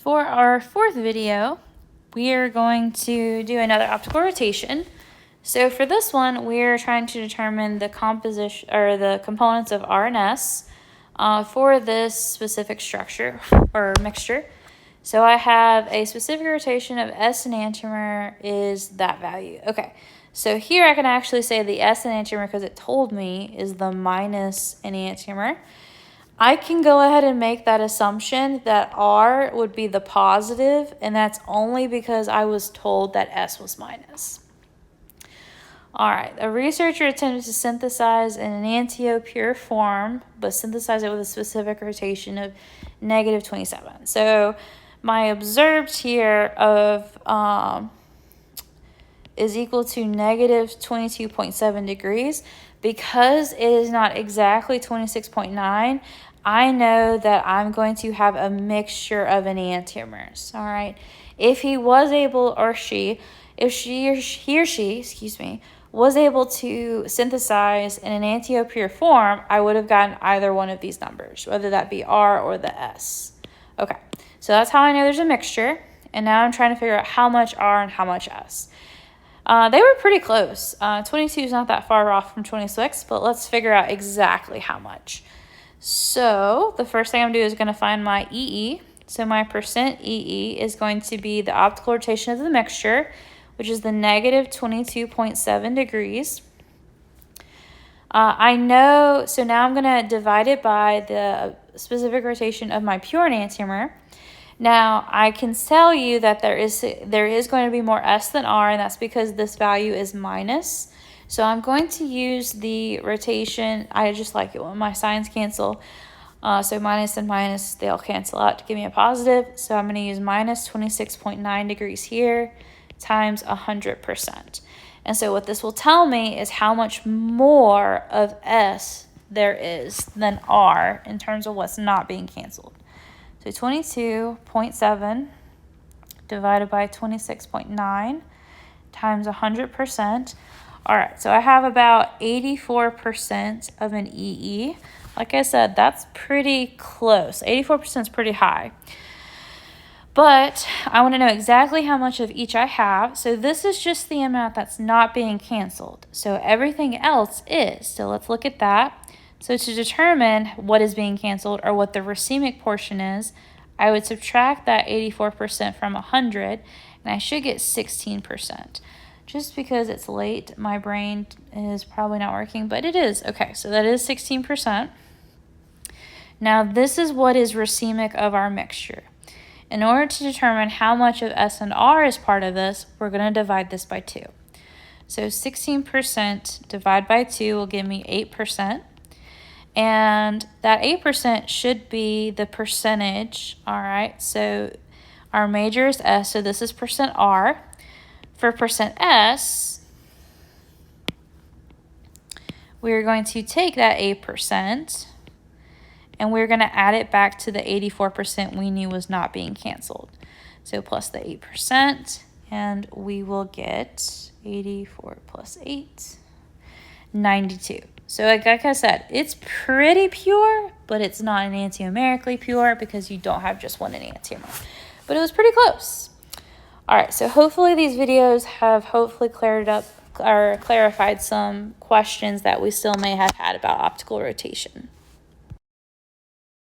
For our fourth video, we are going to do another optical rotation. So for this one, we're trying to determine the composition or the components of R and S for this specific structure or mixture. So I have a specific rotation of S enantiomer is that value. Okay, so here I can actually say the S enantiomer because it told me is the minus enantiomer. I can go ahead and make that assumption that R would be the positive, and that's only because I was told that S was minus. All right, a researcher attempted to synthesize an enantio-pure form, but synthesize it with a specific rotation of negative 27. So my observed here of is equal to negative 22.7 degrees. Because it is not exactly 26.9, I know that I'm going to have a mixture of enantiomers, all right? If he was able, or she, if he or she, excuse me, was able to synthesize an enantio-pure form, I would have gotten either one of these numbers, whether that be R or the S. Okay, so that's how I know there's a mixture, and now I'm trying to figure out how much R and how much S. They were pretty close. 22 is not that far off from 26, but let's figure out exactly how much. So the first thing I'm going to do is going to find my EE. So my percent EE is going to be the optical rotation of the mixture, which is the negative 22.7 degrees. I know, so now I'm going to divide it by the specific rotation of my pure enantiomer. Now, I can tell you that there is going to be more S than R, and that's because this value is minus. So I'm going to use the rotation. I just like it when my signs cancel. So minus and minus, they all cancel out to give me a positive. So I'm going to use minus 26.9 degrees here times 100%. And so what this will tell me is how much more of S there is than R in terms of what's not being canceled. So 22.7 divided by 26.9 times 100%. All right, so I have about 84% of an EE. Like I said, that's pretty close. 84% is pretty high. But I want to know exactly how much of each I have. So this is just the amount that's not being canceled. So everything else is. So let's look at that. So to determine what is being canceled or what the racemic portion is, I would subtract that 84% from 100, and I should get 16%. Just because it's late, my brain is probably not working, but it is. Okay, so that is 16%. Now this is what is racemic of our mixture. In order to determine how much of S and R is part of this, we're going to divide this by 2. So 16% divided by 2 will give me 8%. And that 8% should be the percentage, all right? So our major is S, so this is percent R. For percent S, we're going to take that 8%, and we're going to add it back to the 84% we knew was not being canceled. So plus the 8%, and we will get 84 plus 8, 92. So like I said, it's pretty pure, but it's not enantiomerically pure because you don't have just one enantiomer. But it was pretty close. All right, so hopefully these videos have cleared up or clarified some questions that we still may have had about optical rotation.